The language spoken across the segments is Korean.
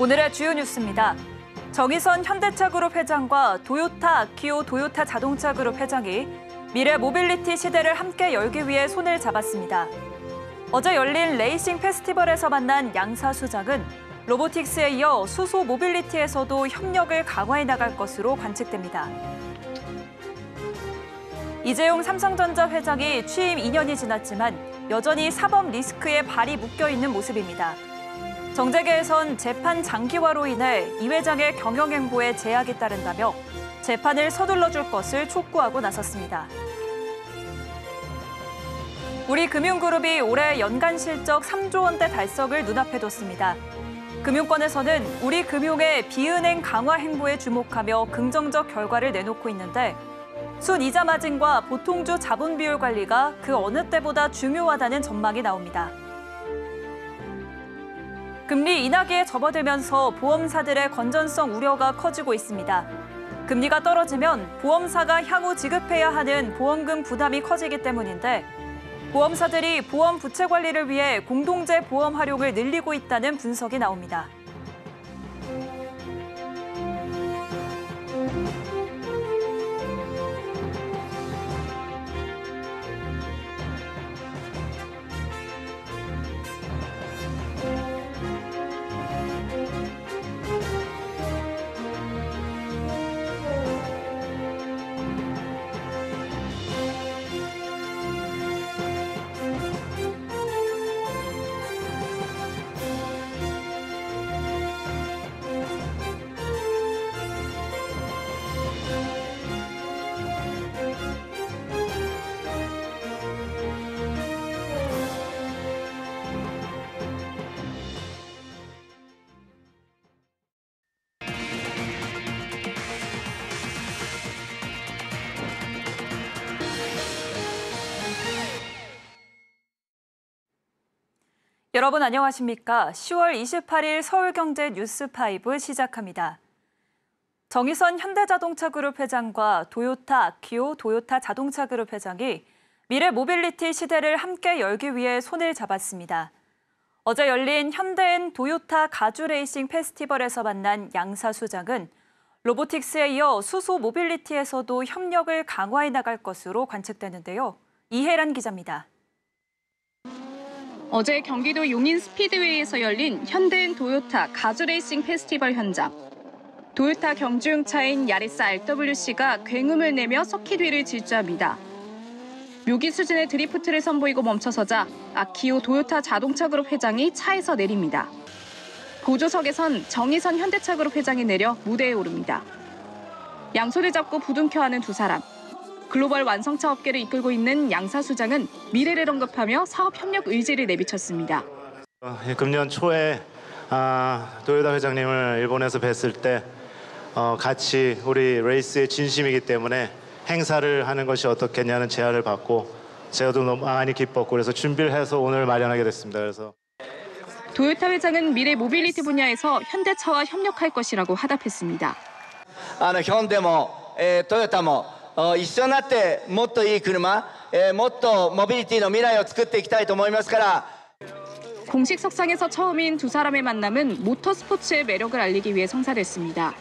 오늘의 주요 뉴스입니다. 정의선 현대차그룹 회장과 도요타 아키오 도요타 자동차그룹 회장이 미래 모빌리티 시대를 함께 열기 위해 손을 잡았습니다. 어제 열린 레이싱 페스티벌에서 만난 양사 수장은 로보틱스에 이어 수소 모빌리티에서도 협력을 강화해 나갈 것으로 관측됩니다. 이재용 삼성전자 회장이 취임 2년이 지났지만 여전히 사법 리스크에 발이 묶여 있는 모습입니다. 정재계에선 재판 장기화로 인해 이 회장의 경영 행보에 제약이 따른다며 재판을 서둘러 줄 것을 촉구하고 나섰습니다. 우리금융그룹이 올해 연간 실적 3조 원대 달성을 눈앞에 뒀습니다. 금융권에서는 우리금융의 비은행 강화 행보에 주목하며 긍정적 결과를 내놓고 있는데 순이자 마진과 보통주 자본 비율 관리가 그 어느 때보다 중요하다는 전망이 나옵니다. 금리 인하기에 접어들면서 보험사들의 건전성 우려가 커지고 있습니다. 금리가 떨어지면 보험사가 향후 지급해야 하는 보험금 부담이 커지기 때문인데 보험사들이 보험 부채 관리를 위해 공동제 보험 활용을 늘리고 있다는 분석이 나옵니다. 여러분 안녕하십니까? 10월 28일 서울경제 뉴스5 시작합니다. 정의선 현대자동차그룹 회장과 도요타 아키오 도요타 자동차그룹 회장이 미래 모빌리티 시대를 함께 열기 위해 손을 잡았습니다. 어제 열린 현대엔 도요타 가주레이싱 페스티벌에서 만난 양사 수장은 로보틱스에 이어 수소 모빌리티에서도 협력을 강화해 나갈 것으로 관측되는데요. 이혜란 기자입니다. 어제 경기도 용인 스피드웨이에서 열린 현대엔 도요타 가주레이싱 페스티벌 현장. 도요타 경주용차인 야리스 RWC가 굉음을 내며 서킷 위를 질주합니다. 묘기 수준의 드리프트를 선보이고 멈춰서자 아키오 도요타 자동차그룹 회장이 차에서 내립니다. 보조석에선 정의선 현대차그룹 회장이 내려 무대에 오릅니다. 양손을 잡고 부둥켜하는 두 사람. 글로벌 완성차 업계를 이끌고 있는 양사 수장은 미래를 언급하며 사업 협력 의지를 내비쳤습니다. 금년 초에 도요타 회장님을 일본에서 뵀을 때 같이 우리 레이스의 진심이기 때문에 행사를 하는 것이 어떻겠냐는 제안을 받고 제가도 너무 많이 기뻤고 그래서 준비를 해서 오늘 마련하게 됐습니다. 그래서 도요타 회장은 미래 모빌리티 분야에서 현대차와 협력할 것이라고 화답했습니다. 현대もトヨタも一緒になってもっといい車、もっとモビリティの未来を作っていきたいと思いますから。 공식 석상에서 처음인 두 사람의 만남은 모터스포츠의 매력을 알리기 위해 성사됐습니다.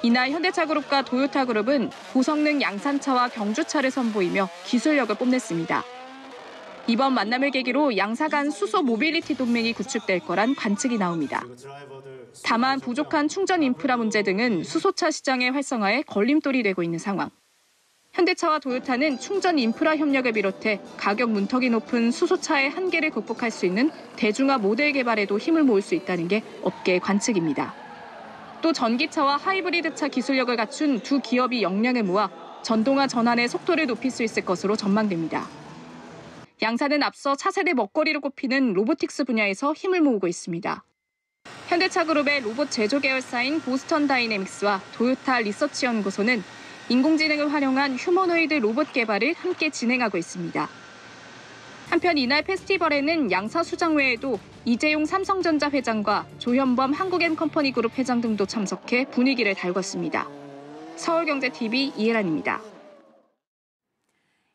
이날 현대차그룹과 도요타그룹은 고성능 양산차와 경주차를 선보이며 기술력을 뽐냈습니다. 이번 만남을 계기로 양사 간 수소 모빌리티 동맹이 구축될 거란 관측이 나옵니다. 다만 부족한 충전 인프라 문제 등은 수소차 시장의 활성화에 걸림돌이 되고 있는 상황. 현대차와 도요타는 충전 인프라 협력을 비롯해 가격 문턱이 높은 수소차의 한계를 극복할 수 있는 대중화 모델 개발에도 힘을 모을 수 있다는 게 업계의 관측입니다. 또 전기차와 하이브리드차 기술력을 갖춘 두 기업이 역량을 모아 전동화 전환의 속도를 높일 수 있을 것으로 전망됩니다. 양사는 앞서 차세대 먹거리로 꼽히는 로보틱스 분야에서 힘을 모으고 있습니다. 현대차그룹의 로봇 제조 계열사인 보스턴 다이내믹스와 도요타 리서치 연구소는 인공지능을 활용한 휴머노이드 로봇 개발을 함께 진행하고 있습니다. 한편 이날 페스티벌에는 양사 수장 외에도 이재용 삼성전자 회장과 조현범 한국앤컴퍼니 그룹 회장 등도 참석해 분위기를 달궜습니다. 서울경제TV 이혜란입니다.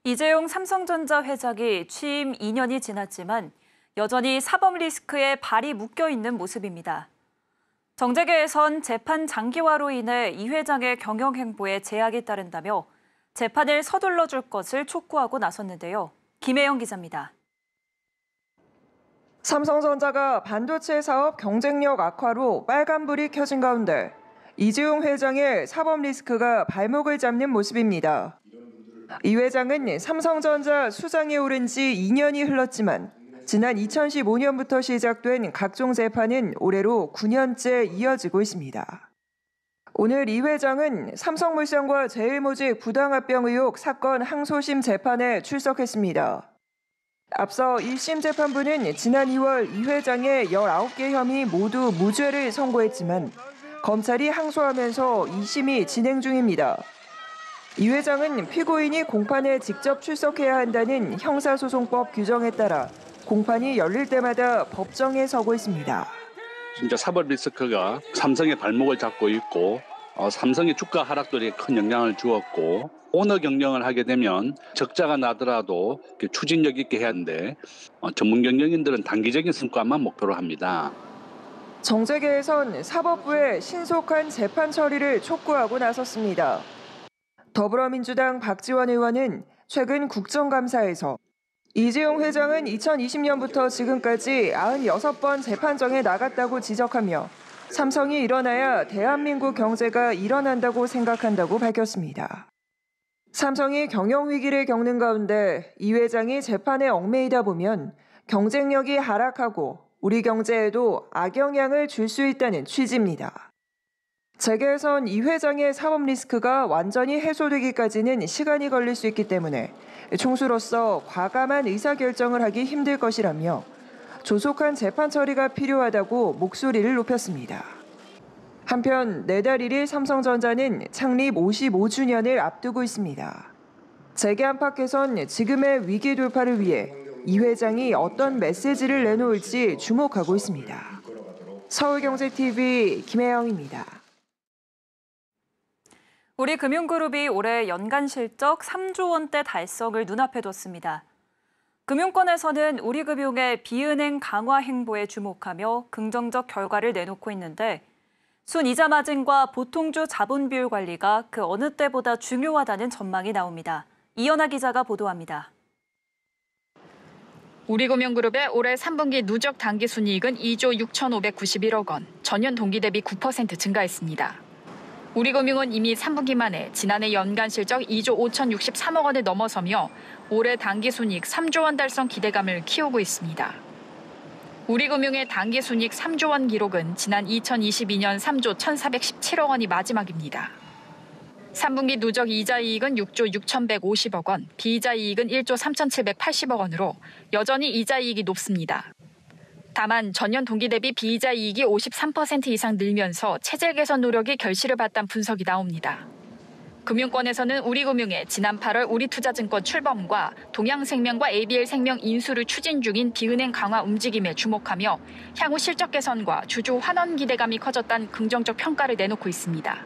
이재용 삼성전자 회장이 취임 2년이 지났지만 여전히 사법 리스크에 발이 묶여 있는 모습입니다. 정재계에선 재판 장기화로 인해 이 회장의 경영 행보에 제약이 따른다며 재판을 서둘러 줄 것을 촉구하고 나섰는데요. 김혜영 기자입니다. 삼성전자가 반도체 사업 경쟁력 악화로 빨간불이 켜진 가운데 이재용 회장의 사법 리스크가 발목을 잡는 모습입니다. 이 회장은 삼성전자 수장에 오른 지 2년이 흘렀지만 지난 2015년부터 시작된 각종 재판은 올해로 9년째 이어지고 있습니다. 오늘 이 회장은 삼성물산과 제일모직 부당합병 의혹 사건 항소심 재판에 출석했습니다. 앞서 1심 재판부는 지난 2월 이 회장의 19개 혐의 모두 무죄를 선고했지만 검찰이 항소하면서 2심이 진행 중입니다. 이 회장은 피고인이 공판에 직접 출석해야 한다는 형사소송법 규정에 따라 공판이 열릴 때마다 법정에 서고 있습니다. 진짜 사법 리스크가 삼성의 발목을 잡고 있고 삼성의 주가 하락들이 큰 영향을 주었고 오너 경영을 하게 되면 적자가 나더라도 추진력 있게 해야 하는데 전문 경영인들은 단기적인 성과만 목표로 합니다. 정재계에선 사법부의 신속한 재판 처리를 촉구하고 나섰습니다. 더불어민주당 박지원 의원은 최근 국정감사에서 이재용 회장은 2020년부터 지금까지 96번 재판정에 나갔다고 지적하며 삼성이 일어나야 대한민국 경제가 일어난다고 생각한다고 밝혔습니다. 삼성이 경영위기를 겪는 가운데 이 회장이 재판에 얽매이다 보면 경쟁력이 하락하고 우리 경제에도 악영향을 줄 수 있다는 취지입니다. 재계에선 이 회장의 사법 리스크가 완전히 해소되기까지는 시간이 걸릴 수 있기 때문에 총수로서 과감한 의사결정을 하기 힘들 것이라며 조속한 재판 처리가 필요하다고 목소리를 높였습니다. 한편 내달 1일 삼성전자는 창립 55주년을 앞두고 있습니다. 재계 안팎에선 지금의 위기 돌파를 위해 이 회장이 어떤 메시지를 내놓을지 주목하고 있습니다. 서울경제TV 김혜영입니다. 우리금융그룹이 올해 연간 실적 3조 원대 달성을 눈앞에 뒀습니다. 금융권에서는 우리금융의 비은행 강화 행보에 주목하며 긍정적 결과를 내놓고 있는데 순이자 마진과 보통주 자본 비율 관리가 그 어느 때보다 중요하다는 전망이 나옵니다. 이연아 기자가 보도합니다. 우리금융그룹의 올해 3분기 누적 당기순이익은 2조 6,591억 원, 전년 동기 대비 9% 증가했습니다. 우리금융은 이미 3분기 만에 지난해 연간 실적 2조 5,063억 원을 넘어서며 올해 당기순이익 3조 원 달성 기대감을 키우고 있습니다. 우리금융의 당기순이익 3조 원 기록은 지난 2022년 3조 1,417억 원이 마지막입니다. 3분기 누적 이자이익은 6조 6,150억 원, 비이자이익은 1조 3,780억 원으로 여전히 이자이익이 높습니다. 다만 전년 동기 대비 비이자이익이 53% 이상 늘면서 체질 개선 노력이 결실을 봤다는 분석이 나옵니다. 금융권에서는 우리금융의 지난 8월 우리투자증권 출범과 동양생명과 ABL생명 인수를 추진 중인 비은행 강화 움직임에 주목하며 향후 실적 개선과 주주 환원 기대감이 커졌다는 긍정적 평가를 내놓고 있습니다.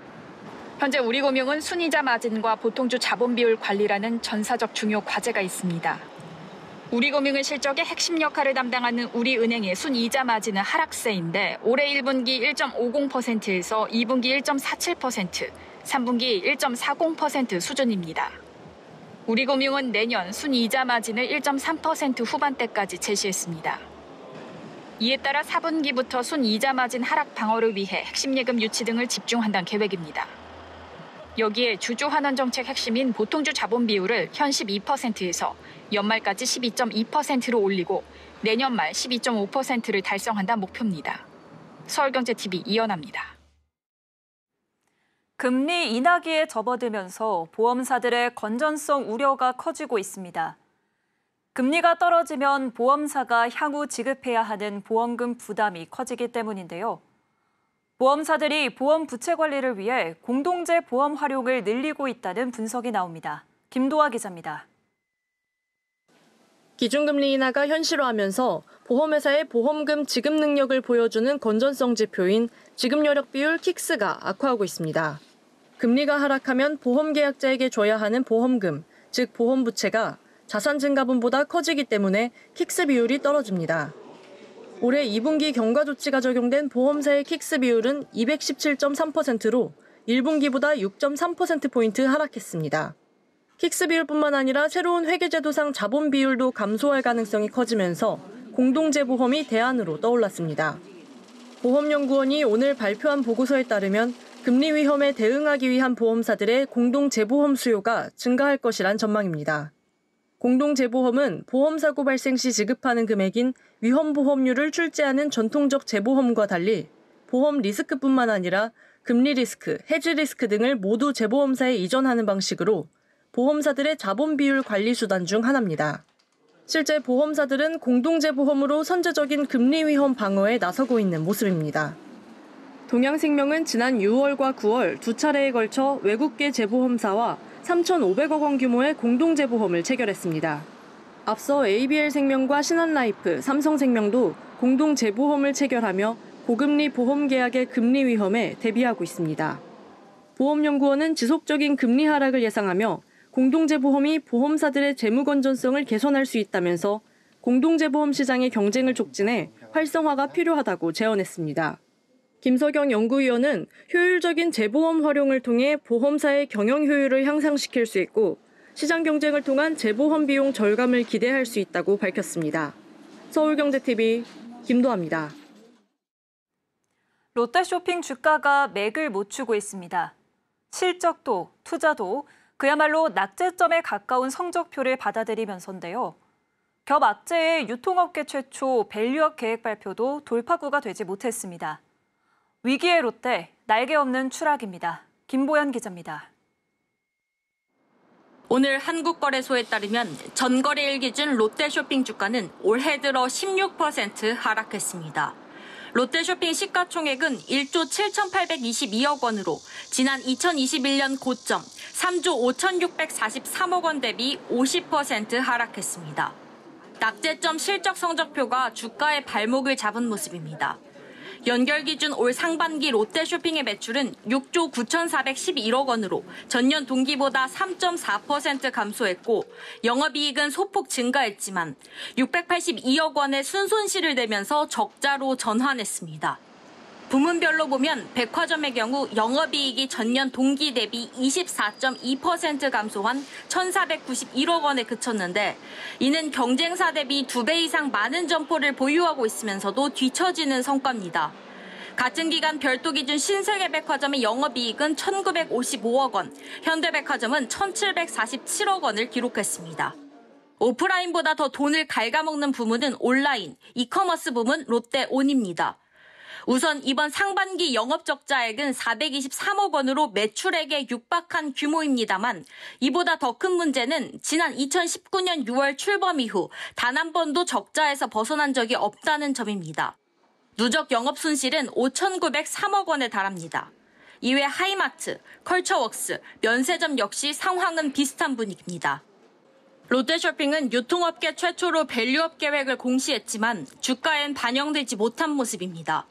현재 우리금융은 순이자 마진과 보통주 자본 비율 관리라는 전사적 중요 과제가 있습니다. 우리금융의 실적의 핵심 역할을 담당하는 우리은행의 순이자 마진은 하락세인데 올해 1분기 1.50%에서 2분기 1.47%, 3분기 1.40% 수준입니다. 우리금융은 내년 순이자 마진을 1.3% 후반대까지 제시했습니다. 이에 따라 4분기부터 순이자 마진 하락 방어를 위해 핵심 예금 유치 등을 집중한다는 계획입니다. 여기에 주주 환원 정책 핵심인 보통주 자본 비율을 현 12%에서 연말까지 12.2%로 올리고 내년 말 12.5%를 달성한다는 목표입니다. 서울경제TV 이연아입니다. 금리 인하기에 접어들면서 보험사들의 건전성 우려가 커지고 있습니다. 금리가 떨어지면 보험사가 향후 지급해야 하는 보험금 부담이 커지기 때문인데요. 보험사들이 보험 부채 관리를 위해 공동제 보험 활용을 늘리고 있다는 분석이 나옵니다. 김도아 기자입니다. 기준금리 인하가 현실화하면서 보험회사의 보험금 지급 능력을 보여주는 건전성 지표인 지급여력 비율 킥스가 악화하고 있습니다. 금리가 하락하면 보험계약자에게 줘야 하는 보험금, 즉 보험 부채가 자산 증가분보다 커지기 때문에 킥스 비율이 떨어집니다. 올해 2분기 경과 조치가 적용된 보험사의 킥스 비율은 217.3%로 1분기보다 6.3%포인트 하락했습니다. 킥스 비율뿐만 아니라 새로운 회계제도상 자본 비율도 감소할 가능성이 커지면서 공동재보험이 대안으로 떠올랐습니다. 보험연구원이 오늘 발표한 보고서에 따르면 금리 위험에 대응하기 위한 보험사들의 공동재보험 수요가 증가할 것이란 전망입니다. 공동재보험은 보험사고 발생 시 지급하는 금액인 위험보험료를 출제하는 전통적 재보험과 달리 보험 리스크뿐만 아니라 금리 리스크, 해지 리스크 등을 모두 재보험사에 이전하는 방식으로 보험사들의 자본 비율 관리 수단 중 하나입니다. 실제 보험사들은 공동재보험으로 선제적인 금리 위험 방어에 나서고 있는 모습입니다. 동양생명은 지난 6월과 9월 두 차례에 걸쳐 외국계 재보험사와 3,500억 원 규모의 공동재보험을 체결했습니다. 앞서 ABL생명과 신한라이프, 삼성생명도 공동재보험을 체결하며 고금리 보험 계약의 금리 위험에 대비하고 있습니다. 보험연구원은 지속적인 금리 하락을 예상하며 공동재보험이 보험사들의 재무 건전성을 개선할 수 있다면서 공동재보험 시장의 경쟁을 촉진해 활성화가 필요하다고 제언했습니다. 김석영 연구위원은 효율적인 재보험 활용을 통해 보험사의 경영 효율을 향상시킬 수 있고 시장 경쟁을 통한 재보험 비용 절감을 기대할 수 있다고 밝혔습니다. 서울경제TV 김도아입니다. 롯데쇼핑 주가가 맥을 못 추고 있습니다. 실적도 투자도 그야말로 낙제점에 가까운 성적표를 받아들이면서인데요. 겹 악재의 유통업계 최초 밸류업 계획 발표도 돌파구가 되지 못했습니다. 위기의 롯데, 날개 없는 추락입니다. 김보연 기자입니다. 오늘 한국거래소에 따르면 전거래일 기준 롯데쇼핑 주가는 올해 들어 16% 하락했습니다. 롯데쇼핑 시가총액은 1조 7,822억 원으로 지난 2021년 고점 3조 5,643억 원 대비 50% 하락했습니다. 낙제점 실적 성적표가 주가의 발목을 잡은 모습입니다. 연결 기준 올 상반기 롯데쇼핑의 매출은 6조 9,411억 원으로 전년 동기보다 3.4% 감소했고 영업이익은 소폭 증가했지만 682억 원의 순손실을 내면서 적자로 전환했습니다. 부문별로 보면 백화점의 경우 영업이익이 전년 동기 대비 24.2% 감소한 1,491억 원에 그쳤는데 이는 경쟁사 대비 2배 이상 많은 점포를 보유하고 있으면서도 뒤처지는 성과입니다. 같은 기간 별도 기준 신세계백화점의 영업이익은 1,955억 원, 현대백화점은 1,747억 원을 기록했습니다. 오프라인보다 더 돈을 갉아먹는 부문은 온라인, 이커머스 부문 롯데온입니다. 우선 이번 상반기 영업 적자액은 423억 원으로 매출액에 육박한 규모입니다만 이보다 더 큰 문제는 지난 2019년 6월 출범 이후 단 한 번도 적자에서 벗어난 적이 없다는 점입니다. 누적 영업 손실은 5,903억 원에 달합니다. 이외 하이마트, 컬처웍스, 면세점 역시 상황은 비슷한 분위기입니다. 롯데쇼핑은 유통업계 최초로 밸류업 계획을 공시했지만 주가엔 반영되지 못한 모습입니다.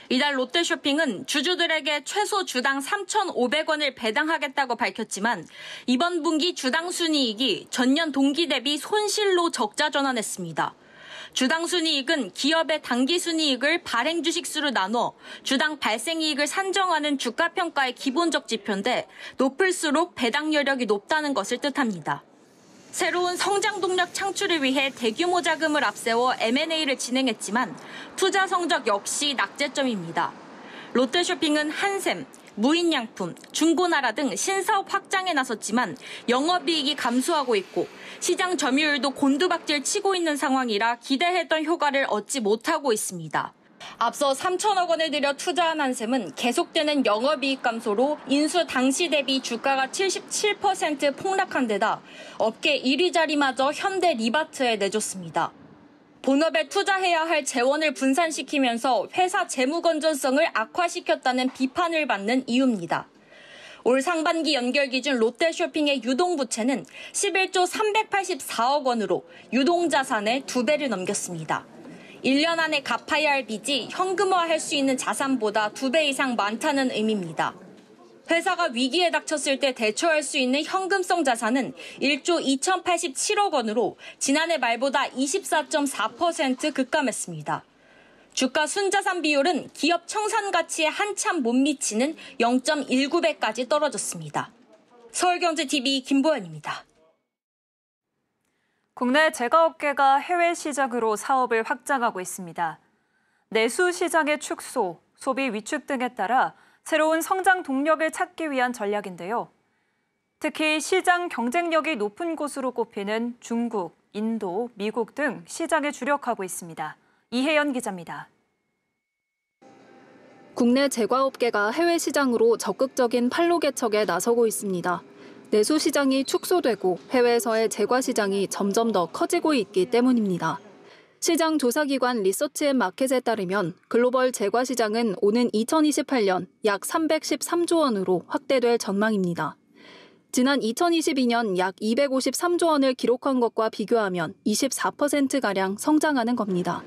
이달 롯데쇼핑은 주주들에게 최소 주당 3,500원을 배당하겠다고 밝혔지만 이번 분기 주당 순이익이 전년 동기 대비 손실로 적자 전환했습니다. 주당 순이익은 기업의 당기 순이익을 발행 주식수로 나눠 주당 발생이익을 산정하는 주가평가의 기본적 지표인데 높을수록 배당 여력이 높다는 것을 뜻합니다. 새로운 성장 동력 창출을 위해 대규모 자금을 앞세워 M&A를 진행했지만 투자 성적 역시 낙제점입니다. 롯데쇼핑은 한샘, 무인양품, 중고나라 등 신사업 확장에 나섰지만 영업이익이 감소하고 있고 시장 점유율도 곤두박질 치고 있는 상황이라 기대했던 효과를 얻지 못하고 있습니다. 앞서 3천억 원을 들여 투자한 한샘은 계속되는 영업이익 감소로 인수 당시 대비 주가가 77% 폭락한 데다 업계 1위 자리마저 현대 리바트에 내줬습니다. 본업에 투자해야 할 재원을 분산시키면서 회사 재무 건전성을 악화시켰다는 비판을 받는 이유입니다. 올 상반기 연결 기준 롯데쇼핑의 유동부채는 11조 384억 원으로 유동자산의 2배를 넘겼습니다. 1년 안에 갚아야 할 빚이 현금화할 수 있는 자산보다 2배 이상 많다는 의미입니다. 회사가 위기에 닥쳤을 때 대처할 수 있는 현금성 자산은 1조 2,087억 원으로 지난해 말보다 24.4% 급감했습니다. 주가 순자산 비율은 기업 청산 가치에 한참 못 미치는 0.19배까지 떨어졌습니다. 서울경제TV 김보연입니다. 국내 제과업계가 해외 시장으로 사업을 확장하고 있습니다. 내수 시장의 축소, 소비 위축 등에 따라 새로운 성장 동력을 찾기 위한 전략인데요. 특히 시장 경쟁력이 높은 곳으로 꼽히는 중국, 인도, 미국 등 시장에 주력하고 있습니다. 이혜연 기자입니다. 국내 제과업계가 해외 시장으로 적극적인 판로 개척에 나서고 있습니다. 내수 시장이 축소되고 해외에서의 제과 시장이 점점 더 커지고 있기 때문입니다. 시장 조사기관 리서치앤마켓에 따르면 글로벌 제과 시장은 오는 2028년 약 313조 원으로 확대될 전망입니다. 지난 2022년 약 253조 원을 기록한 것과 비교하면 24%가량 성장하는 겁니다.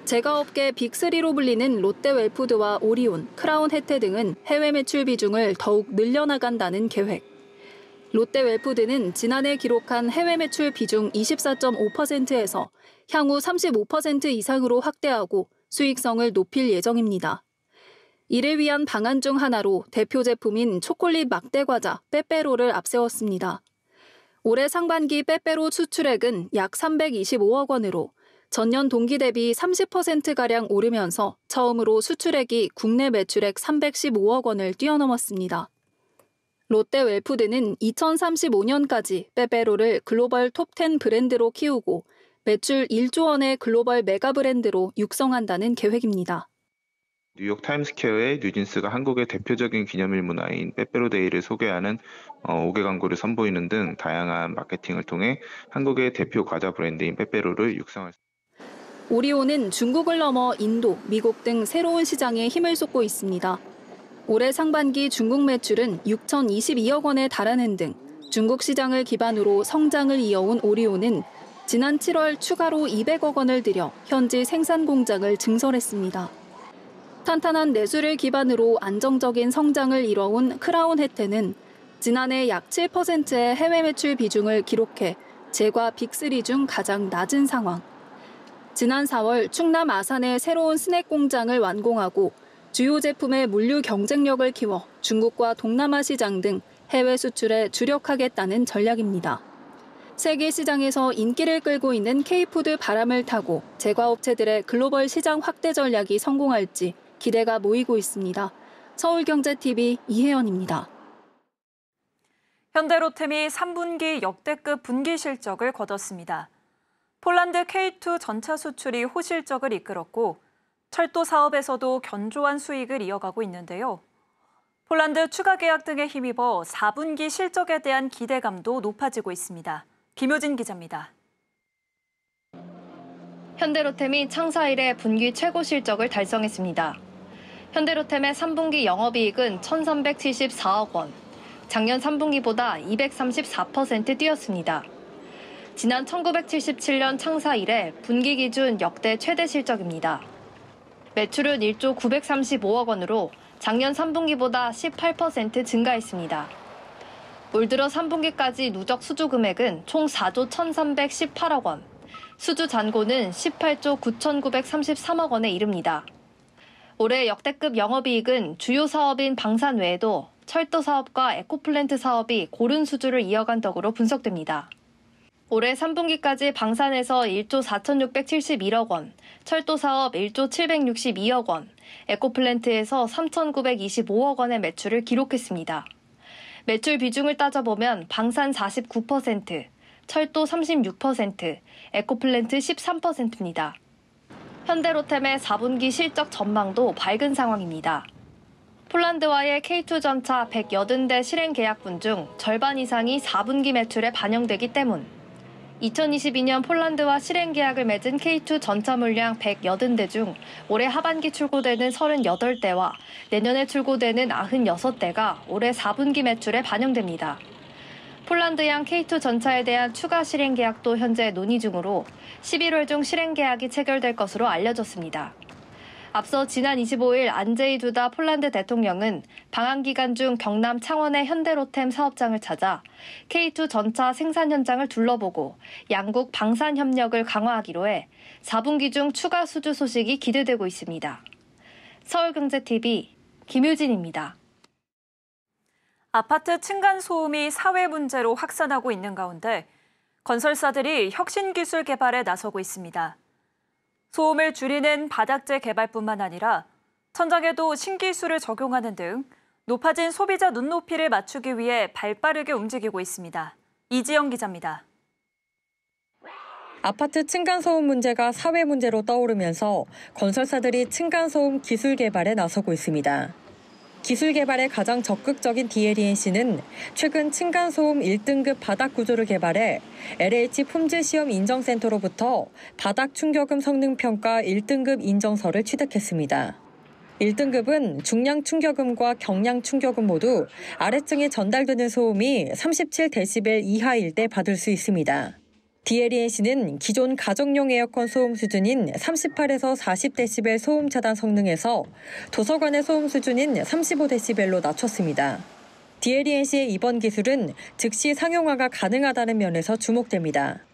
제과업계 빅3로 불리는 롯데웰푸드와 오리온, 크라운 혜태 등은 해외 매출 비중을 더욱 늘려나간다는 계획. 롯데웰푸드는 지난해 기록한 해외 매출 비중 24.5%에서 향후 35% 이상으로 확대하고 수익성을 높일 예정입니다. 이를 위한 방안 중 하나로 대표 제품인 초콜릿 막대과자 빼빼로를 앞세웠습니다. 올해 상반기 빼빼로 수출액은 약 325억 원으로 전년 동기 대비 30%가량 오르면서 처음으로 수출액이 국내 매출액 315억 원을 뛰어넘었습니다. 롯데웰푸드는 2035년까지 빼빼로를 글로벌 톱10 브랜드로 키우고 매출 1조 원의 글로벌 메가 브랜드로 육성한다는 계획입니다. 뉴욕 타임스퀘어에 뉴진스가 한국의 대표적인 기념일 문화인 빼빼로데이를 소개하는 5개 광고를 선보이는 등 다양한 마케팅을 통해 한국의 대표 과자 브랜드인 빼빼로를 육성했습니다. 오리온은 중국을 넘어 인도, 미국 등 새로운 시장에 힘을 쏟고 있습니다. 올해 상반기 중국 매출은 6,022억 원에 달하는 등 중국 시장을 기반으로 성장을 이어온 오리온은 지난 7월 추가로 200억 원을 들여 현지 생산 공장을 증설했습니다. 탄탄한 내수를 기반으로 안정적인 성장을 이뤄온 크라운 혜태는 지난해 약 7%의 해외 매출 비중을 기록해 제과 빅3 중 가장 낮은 상황. 지난 4월 충남 아산에 새로운 스낵 공장을 완공하고 주요 제품의 물류 경쟁력을 키워 중국과 동남아 시장 등 해외 수출에 주력하겠다는 전략입니다. 세계 시장에서 인기를 끌고 있는 K푸드 바람을 타고 제과업체들의 글로벌 시장 확대 전략이 성공할지 기대가 모이고 있습니다. 서울경제TV 이혜연입니다. 현대로템이 3분기 역대급 분기 실적을 거뒀습니다. 폴란드 K2 전차 수출이 호실적을 이끌었고 철도 사업에서도 견조한 수익을 이어가고 있는데요. 폴란드 추가 계약 등에 힘입어 4분기 실적에 대한 기대감도 높아지고 있습니다. 김효진 기자입니다. 현대로템이 창사 이래 분기 최고 실적을 달성했습니다. 현대로템의 3분기 영업이익은 1,374억 원, 작년 3분기보다 234% 뛰었습니다. 지난 1977년 창사 이래 분기 기준 역대 최대 실적입니다. 매출은 1조 935억 원으로 작년 3분기보다 18% 증가했습니다. 올 들어 3분기까지 누적 수주 금액은 총 4조 1,318억 원, 수주 잔고는 18조 9,933억 원에 이릅니다. 올해 역대급 영업이익은 주요 사업인 방산 외에도 철도 사업과 에코플랜트 사업이 고른 수주를 이어간 덕으로 분석됩니다. 올해 3분기까지 방산에서 1조 4,671억 원, 철도 사업 1조 762억 원, 에코플랜트에서 3,925억 원의 매출을 기록했습니다. 매출 비중을 따져보면 방산 49%, 철도 36%, 에코플랜트 13%입니다. 현대로템의 4분기 실적 전망도 밝은 상황입니다. 폴란드와의 K2 전차 180대 실행 계약분 중 절반 이상이 4분기 매출에 반영되기 때문 2022년 폴란드와 실행 계약을 맺은 K2 전차 물량 180대 중 올해 하반기 출고되는 38대와 내년에 출고되는 96대가 올해 4분기 매출에 반영됩니다. 폴란드양 K2 전차에 대한 추가 실행 계약도 현재 논의 중으로 11월 중 실행 계약이 체결될 것으로 알려졌습니다. 앞서 지난 25일 안제이 두다 폴란드 대통령은 방한 기간 중 경남 창원의 현대로템 사업장을 찾아 K2 전차 생산 현장을 둘러보고 양국 방산 협력을 강화하기로 해 4분기 중 추가 수주 소식이 기대되고 있습니다. 서울경제TV 김유진입니다. 아파트 층간소음이 사회 문제로 확산하고 있는 가운데 건설사들이 혁신 기술 개발에 나서고 있습니다. 소음을 줄이는 바닥재 개발뿐만 아니라 천장에도 신기술을 적용하는 등 높아진 소비자 눈높이를 맞추기 위해 발빠르게 움직이고 있습니다. 이지영 기자입니다. 아파트 층간소음 문제가 사회 문제로 떠오르면서 건설사들이 층간소음 기술 개발에 나서고 있습니다. 기술 개발에 가장 적극적인 DLENC는 최근 층간소음 1등급 바닥 구조를 개발해 LH 품질시험 인정센터로부터 바닥 충격음 성능평가 1등급 인정서를 취득했습니다. 1등급은 중량 충격음과 경량 충격음 모두 아래층에 전달되는 소음이 37dB 이하일 때 받을 수 있습니다. DLENC는 기존 가정용 에어컨 소음 수준인 38에서 40dB 소음 차단 성능에서 도서관의 소음 수준인 35dB로 낮췄습니다. DLENC의 이번 기술은 즉시 상용화가 가능하다는 면에서 주목됩니다.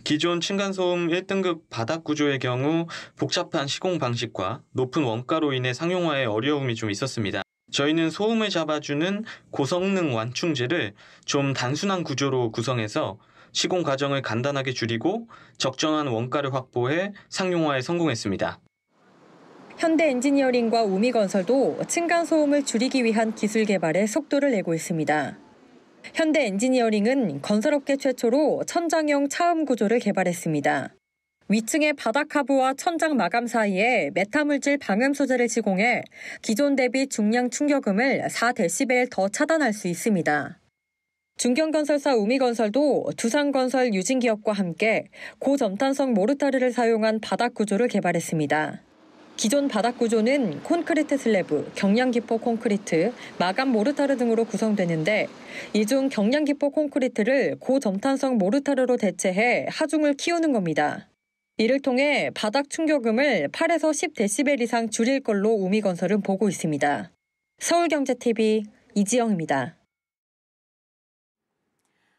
기존 층간소음 1등급 바닥 구조의 경우 복잡한 시공 방식과 높은 원가로 인해 상용화에 어려움이 좀 있었습니다. 저희는 소음을 잡아주는 고성능 완충제를 좀 단순한 구조로 구성해서 시공 과정을 간단하게 줄이고 적정한 원가를 확보해 상용화에 성공했습니다. 현대엔지니어링과 우미건설도 층간소음을 줄이기 위한 기술 개발에 속도를 내고 있습니다. 현대엔지니어링은 건설업계 최초로 천장형 차음 구조를 개발했습니다. 위층의 바닥 하부와 천장 마감 사이에 메타물질 방음 소재를 시공해 기존 대비 중량 충격음을 4dB 더 차단할 수 있습니다. 중견건설사 우미건설도 두산건설 유진기업과 함께 고점탄성 모르타르를 사용한 바닥 구조를 개발했습니다. 기존 바닥 구조는 콘크리트 슬래브, 경량기포 콘크리트, 마감 모르타르 등으로 구성되는데 이 중 경량기포 콘크리트를 고점탄성 모르타르로 대체해 하중을 키우는 겁니다. 이를 통해 바닥 충격음을 8에서 10dB 이상 줄일 걸로 우미건설은 보고 있습니다. 서울경제TV 이지영입니다.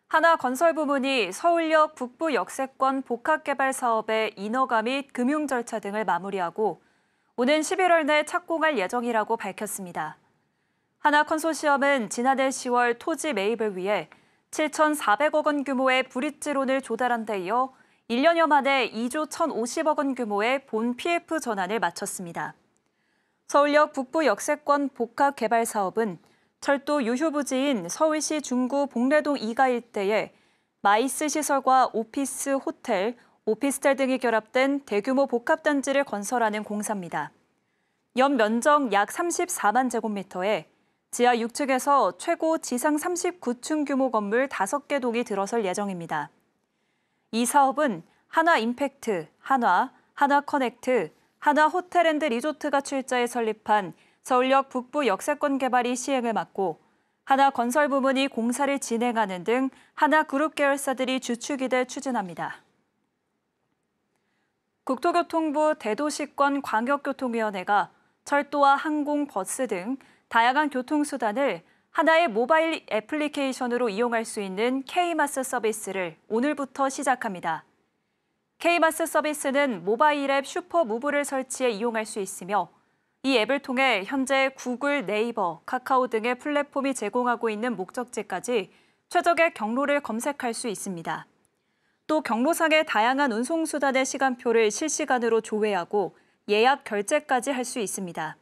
하나건설부문이 서울역 북부 역세권 복합개발 사업의 인허가 및 금융 절차 등을 마무리하고 오는 11월 내 착공할 예정이라고 밝혔습니다. 하나컨소시엄은 지난해 10월 토지 매입을 위해 7,400억 원 규모의 브릿지론을 조달한 데 이어 1년여 만에 2조 1,050억 원 규모의 본 PF 전환을 마쳤습니다. 서울역 북부 역세권 복합개발 사업은 철도 유휴 부지인 서울시 중구 봉래동 2가 일대에 마이스 시설과 오피스, 호텔, 오피스텔 등이 결합된 대규모 복합단지를 건설하는 공사입니다. 연 면적 약 34만 제곱미터에 지하 6층에서 최고 지상 39층 규모 건물 5개 동이 들어설 예정입니다. 이 사업은 하나임팩트, 한화, 하나커넥트, 하나호텔앤드 리조트가 출자해 설립한 서울역 북부 역세권 개발이 시행을 맡고 하나건설부문이 공사를 진행하는 등 하나그룹 계열사들이 주축이 돼 추진합니다. 국토교통부 대도시권 광역교통위원회가 철도와 항공, 버스 등 다양한 교통수단을 하나의 모바일 애플리케이션으로 이용할 수 있는 K마스 서비스를 오늘부터 시작합니다. K마스 서비스는 모바일 앱 슈퍼무브를 설치해 이용할 수 있으며 이 앱을 통해 현재 구글, 네이버, 카카오 등의 플랫폼이 제공하고 있는 목적지까지 최적의 경로를 검색할 수 있습니다. 또 경로상의 다양한 운송수단의 시간표를 실시간으로 조회하고 예약 결제까지 할 수 있습니다.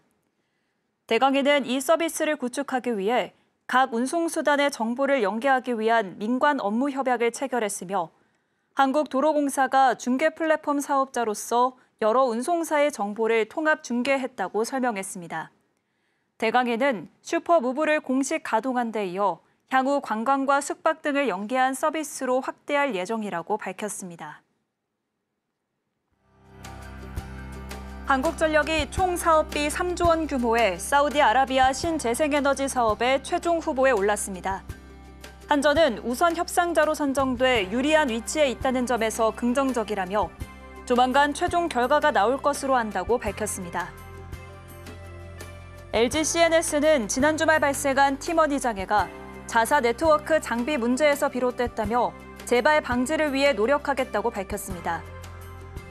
대강에는 이 서비스를 구축하기 위해 각 운송수단의 정보를 연계하기 위한 민관 업무 협약을 체결했으며 한국도로공사가 중개 플랫폼 사업자로서 여러 운송사의 정보를 통합 중개했다고 설명했습니다. 대강에는 슈퍼무브를 공식 가동한 데 이어 향후 관광과 숙박 등을 연계한 서비스로 확대할 예정이라고 밝혔습니다. 한국전력이 총 사업비 3조 원 규모의 사우디아라비아 신재생에너지 사업의 최종 후보에 올랐습니다. 한전은 우선 협상자로 선정돼 유리한 위치에 있다는 점에서 긍정적이라며 조만간 최종 결과가 나올 것으로 한다고 밝혔습니다. LG CNS는 지난 주말 발생한 팀원이 장애가 자사 네트워크 장비 문제에서 비롯됐다며 재발 방지를 위해 노력하겠다고 밝혔습니다.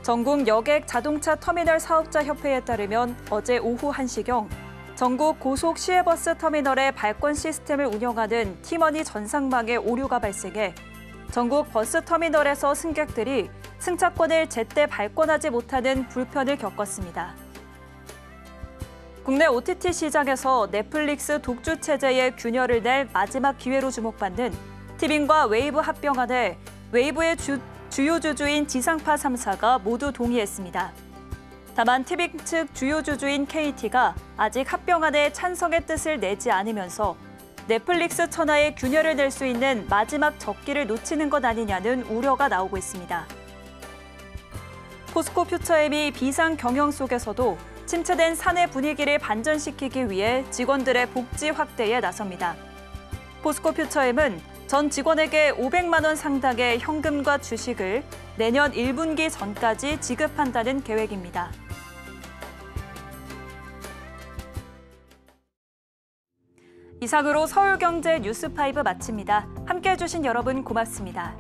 전국 여객 자동차 터미널 사업자 협회에 따르면 어제 오후 1시경 전국 고속 시외버스 터미널의 발권 시스템을 운영하는 팀원이 전상망에 오류가 발생해 전국 버스 터미널에서 승객들이 승차권을 제때 발권하지 못하는 불편을 겪었습니다. 국내 OTT 시장에서 넷플릭스 독주 체제의 균열을 낼 마지막 기회로 주목받는 티빙과 웨이브 합병안에 웨이브의 주요 주주인 지상파 3사가 모두 동의했습니다. 다만 티빙 측 주요 주주인 KT가 아직 합병안에 찬성의 뜻을 내지 않으면서 넷플릭스 천하의 균열을 낼 수 있는 마지막 적기를 놓치는 것 아니냐는 우려가 나오고 있습니다. 포스코 퓨처엠이 비상 경영 속에서도 침체된 사내 분위기를 반전시키기 위해 직원들의 복지 확대에 나섭니다. 포스코 퓨처엠은 전 직원에게 500만 원 상당의 현금과 주식을 내년 1분기 전까지 지급한다는 계획입니다. 이상으로 서울경제 뉴스5 마칩니다. 함께해 주신 여러분 고맙습니다.